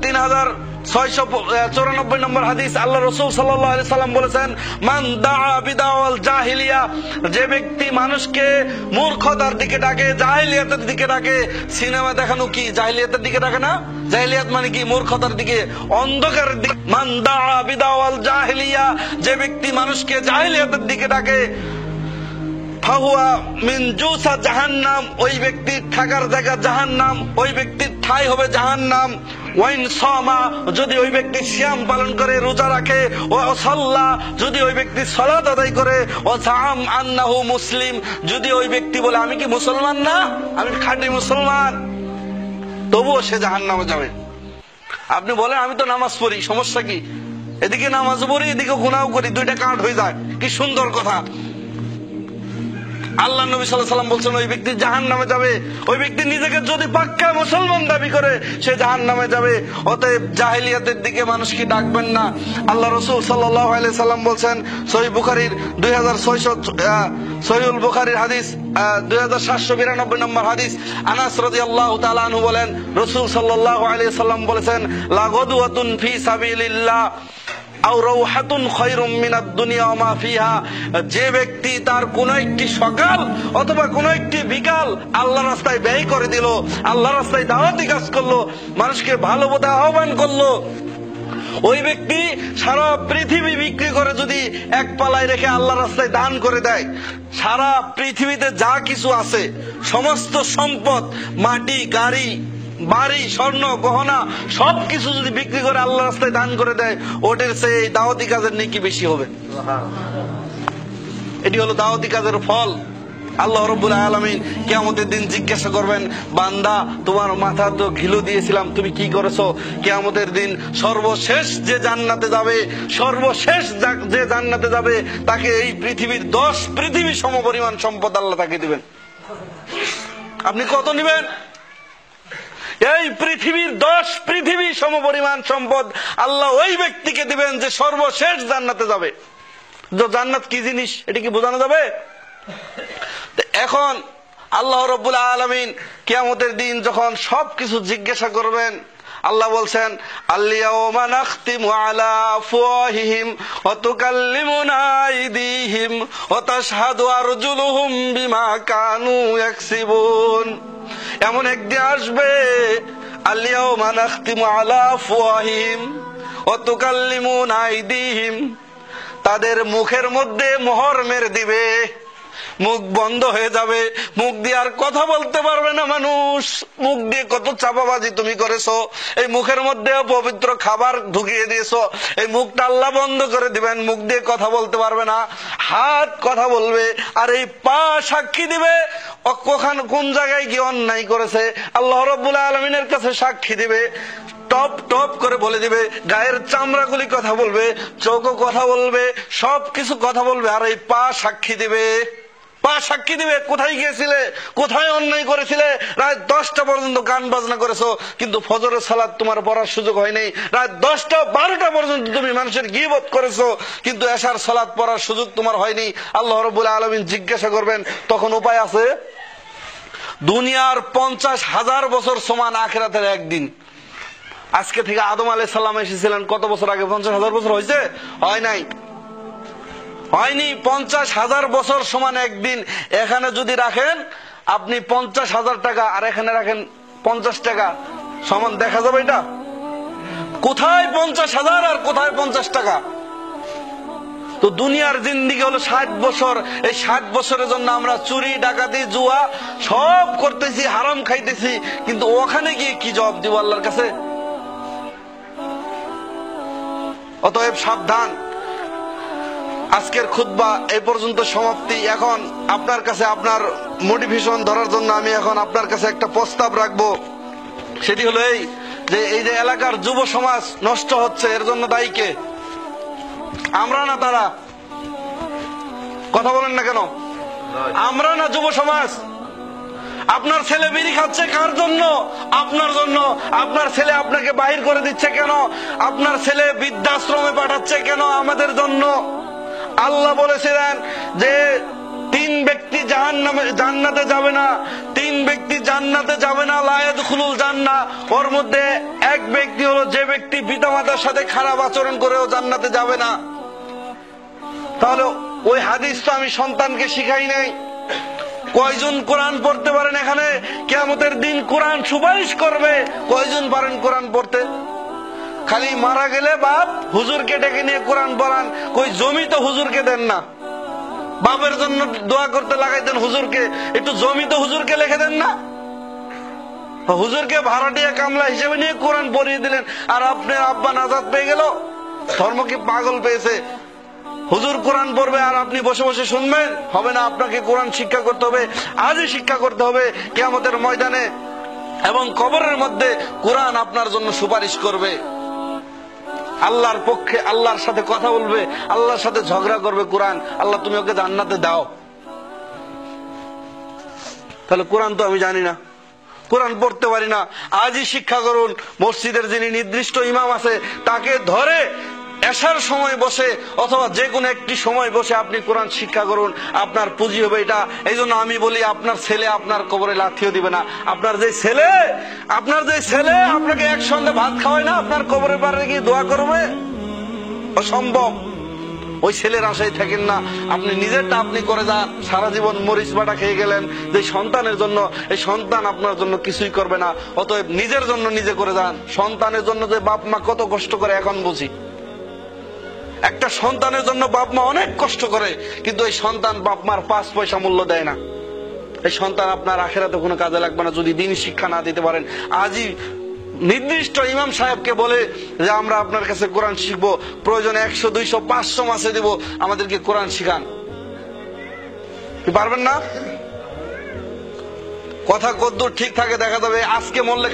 3694 নম্বর হাদিস। আল্লাহ রাসূল সাল্লাল্লাহু আলাইহি সাল্লাম বলেছেন, মান দাআ বিদাওয়াল জাহিলিয়া, যে ব্যক্তি মানুষকে মূর্খতার দিকে ডাকে, জাহিলিয়াতের দিকে ডাকে। সিনেমা দেখানো কি জাহিলিয়াতের দিকে ডাকে না? জাহিলিয়াত মানে কি? মূর্খতার দিকে, অন্ধকারের দিকে। মান দাআ বিদাওয়াল জাহিলিয়া, যে ব্যক্তি মানুষকে জাহিলিয়াতের দিকে ডাকে, ফাহুয়া মিন জুসা জাহান্নাম, ওই ব্যক্তির থাকার জায়গা জাহান্নাম, ওই ব্যক্তির ঠাই হবে জাহান্নাম। ওয়াইন সামা, যদি ওই ব্যক্তি সিয়াম পালন করে, রোজা রাখে, ও সাল্লা, যদি ওই ব্যক্তি সালাত আদায় করে, ও জাআম আন্নাহু মুসলিম, যদি ওই ব্যক্তি বলে আমি কি মুসলমান না, আমি খাঁটি মুসলমান, তবুও সে জাহান্নামে যাবে। আপনি বলেন আমি তো নামাজ পড়ি, সমস্যা কি? এদিকে নামাজ পড়ি, এদিকে গুনাহ করি, দুইটা কাট হয়ে যায়, কি সুন্দর কথা। আল্লাহ নবী সাল্লাল্লাহু আলাইহি ওয়াসাল্লাম বলছেন ওই ব্যক্তি জাহান্নামে যাবে। ওই ব্যক্তি নিজেকে যদি পাক্কা মুসলমান দাবি করে, সে জাহান্নামে যাবে। অতএব জাহিলিয়াতের দিকে মানুষকে ডাকবেন না। আল্লাহ রাসূল সাল্লাল্লাহু আলাইহি ওয়াসাল্লাম বলছেন, সহিহ বুখারীর 2600 সহিহুল বুখারীর হাদিস 2792 নম্বর হাদিস, আনাস রাদিয়াল্লাহু তাআলা আনহু বলেন, রাসূল সাল্লাল্লাহু আলাইহি ওয়াসাল্লাম বলেছেন, লা গাদওয়াতুন ফি সাবিলিল্লাহ আও রাওহাতুন খায়রুম মিনাদ দুনিয়া ওয়া মা ফিহা, যে ব্যক্তি তার কোন একটি সকাল অথবা কোন একটি বিকাল আল্লাহর রাস্তায় ব্যয় করে দিল, আল্লাহর রাস্তায় দাওয়াতি কাজ করলো, মানুষকে ভালো পথে আহ্বান করলো, ওই ব্যক্তি সারা পৃথিবী বিক্রি করে যদি এক পালায় রেখে আল্লাহর রাস্তায় দান করে দেয়, সারা পৃথিবীতে যা কিছু আছে সমস্ত সম্পদ, মাটি, গাড়ি, বাড়ি, স্বর্ণ, গহনা সবকিছু যদি বিক্রি করে আল্লাহর রাস্তায় দান করে দেয়, ওটার চেয়ে এই দাওয়াতি কাজের নেকি বেশি হবে। এটি হলো দাওয়াতি কাজের ফল। আল্লাহ রাব্বুল আলামিন কিয়ামতের দিন জিজ্ঞাসা করবেন, বান্দা তোমার মাথা তো ঘিলু দিয়েছিলাম, তুমি কি করেছো? কিয়ামতের দিন সর্বশেষ যে জান্নাতে যাবে, সর্বশেষ যে জান্নাতে যাবে, তাকে এই পৃথিবীর 10 পৃথিবী সমপরিমাণ সম্পদ আল্লাহ তাকে দিবেন। আপনি কত নিবেন? এই পৃথিবীর 10 পৃথিবী সমপরিমাণ সম্পদ আল্লাহ ওই ব্যক্তিকে দিবেন যে সর্বশেষ জান্নাতে যাবে। জান্নাত কি জিনিস এটা কি বোঝানো যাবে? এখন আল্লাহ রাব্বুল আলামিন কিয়ামতের দিন যখন সবকিছু জিজ্ঞাসা করবেন, আল্লাহ বলছেন, আল-ইয়াওমা নাখতিমু আলা আফওয়াহিহিম ওয়া তুকাল্লিমুনা আইদিহিম ওয়া তাশহাদু আরজুলুহুম বিমা কানু ইয়াকসিবুন। এমন একদিন আসবে, আল-ইয়াওমা নাখতিমু আলা আফওয়াহিহিম ওয়া তুকাল্লিমুনা আইদিহিম, তাদের মুখের মধ্যে মোহর মেরে দিবে, মুখ বন্ধ হয়ে যাবে, মুখ দিয়ে আর কথা বলতে পারবে না মানুষ। মুখ দিয়ে কত চাপাবাজি তুমি করেছো, এই মুখের মধ্যে পবিত্র খাবার ঢুকিয়ে দিয়েছো, এই মুখটা আল্লাহ বন্ধ করে দিবেন, মুখ দিয়ে কথা বলতে পারবে না। হাত কথা বলবে, আর এই পা সাক্ষী দিবে কোন জায়গায় কি অন্যায় করেছে, আল্লাহ রাব্বুল আলামিনের কাছে সাক্ষী দিবে। টপ টপ করে বলে দিবে, গায়ের চামড়াগুলি কথা বলবে, চোখও কথা বলবে, সবকিছু কথা বলবে, আর এই পা সাক্ষী দিবে। পা সাক্ষী দিবে, কোথায় গিয়েছিলে, কোথায় অন্যায় করেছিলে, রাত 10টা পর্যন্ত গান বাজনা করেছো, কিন্তু ফজরের সালাত তোমার পড়ার সুযোগ হয় নাই, রাত 10টা 12টা পর্যন্ত তুমি মানুষের গীবত করেছো, কিন্তু এশার সালাত পড়ার সুযোগ তোমার হয়নি। আল্লাহ রাব্বুল আলামিন জিজ্ঞাসা করবেন, তখন উপায় আছে? দুনিয়ার 50,000 বছর সমান আখিরাতের একদিন। আজকে থেকে আদম আলাইহিস সালাম এসেছিলেন কত বছর আগে? 50,000 বছর হয়েছে? হয় নাই, হয়নি। 50,000 বছর সমান একদিন। এখানে যদি রাখেন আপনি 50,000 টাকা, আর এখানে রাখেন 50 টাকা, সমান দেখা যাবে এটা? কোথায় 50,000 আর কোথায় 50 টাকা? তো দুনিয়ার জিন্দেগি হলো 60 বছর। এই 60 বছরের জন্য আমরা চুরি, ডাকাতি, জুয়া সব করতেছি, হারাম খাইতেছি, কিন্তু ওখানে গিয়ে কি জবাব দিব আল্লাহর কাছে? অতএব সাবধান। আজকের খুতবা এই পর্যন্ত সমাপ্তি। এখন আপনার কাছে আপনার মোটিভেশন ধরার জন্য আমি এখন আপনার কাছে একটা প্রস্তাব রাখবো। সেটি হলো এই যে এই যে এলাকার যুব সমাজ নষ্ট হচ্ছে, এর জন্য দায়ী কে? আমরা না তারা? কথা বলেন না কেন? আমরা না যুব সমাজ? আপনার ছেলে বিড়ি খাচ্ছে কার জন্য? আপনার জন্য। আপনার ছেলে আপনাকে বাহির করে দিচ্ছে কেন? আপনার ছেলে বৃদ্ধাশ্রমে পাঠাচ্ছে কেন? আমাদের জন্য। আল্লাহ বলেছিলেন যে 3 ব্যক্তি জান্নাতে যাবে না, 3 ব্যক্তি জান্নাতে যাবে না, লা ইয়াদখুলুল জান্নাহ। ওর মধ্যে এক ব্যক্তি হলো যে ব্যক্তি পিতামাতার সাথে খারাপ আচরণ করেও জান্নাতে যাবে না। তাহলে ওই হাদিস তো আমি সন্তানকে শিখাই নাই। কয়জন কোরআন পড়তে পারেন এখানে? কিয়ামতের দিন কোরআন সুপারিশ করবে। কয়জন পারেন কোরআন পড়তে? খালি মারা গেলে বাপ হুজুরকে ডেকে নিয়ে কোরআন পড়ান। কই জমি তো হুজুরকে দেন না। বাপের জন্য দোয়া করতে লাগাইতেন হুজুরকে, একটু জমি তো হুজুরকে লিখে দেন না। হুজুরকে ভাড়াটিয়া কামলা হিসেবে নিয়ে কোরআন পড়িয়ে দিলেন, আর আপনার আব্বা নাজাত পেয়ে গেল। ধর্ম কি পাগল পেয়েছে? হুজুর কোরআন পড়বে আর আপনি বসে বসে শুনবেন? হবে না, আপনাকে কোরআন শিক্ষা করতে হবে, আজই শিক্ষা করতে হবে। কিয়ামতের ময়দানে এবং কবরের মধ্যে কোরআন আপনার জন্য সুপারিশ করবে, আল্লাহর পক্ষে, আল্লাহর সাথে কথা বলবে, আল্লাহর সাথে ঝগড়া করবে। কোরআন, আল্লাহ তুমি ওকে জান্নাতে দাও। তাহলে কোরআন তো আমি জানি না, কোরআন পড়তে পারি না। আজই শিক্ষা করুন। মসজিদের যিনি নির্দিষ্ট ইমাম আছে তাকে ধরে এশার সময় বসে অথবা যে কোনো একটি সময় বসে আপনি কোরআন শিক্ষা করুন, আপনার পুঁজি হবে এটা। এই জন্য আমি বলি, আপনার ছেলে আপনার কবরে লাথিও দিবে না। আপনার যে ছেলে আপনাকে একসঙ্গে ভাত খাওয়ায় না, আপনার কবরের পারে গিয়ে দোয়া করবে? অসম্ভব। ওই ছেলের আশায় থাকেন না, আপনি নিজেরটা আপনি করে যান। সারা জীবন মরিচ বাটা খেয়ে গেলেন যে সন্তানের জন্য, এই সন্তান আপনার জন্য কিছুই করবে না। অতএব নিজের জন্য নিজে করে যান। সন্তানের জন্য যে বাপ মা কত কষ্ট করে এখন বুঝি। একটা সন্তানের জন্য বাপ মা অনেক কষ্ট করে, কিন্তু এই সন্তান বাপ মার 5 পয়সা মূল্য দেয় না। এই সন্তান আপনার আখিরাতে কোনো কাজে লাগবে না যদি দিন শিক্ষা না দিতে পারেন। আজই নির্দিষ্ট ইমাম সাহেবকে বলে যে আমরা আপনার কাছে কোরআন শিখবো, প্রয়োজনে 100, 200, 500 মাসে দিব, আমাদেরকে কোরআন শিখান। পারবেন না? কথা কদ্দূর ঠিক থাকে দেখা যাবে। আজকে মরলে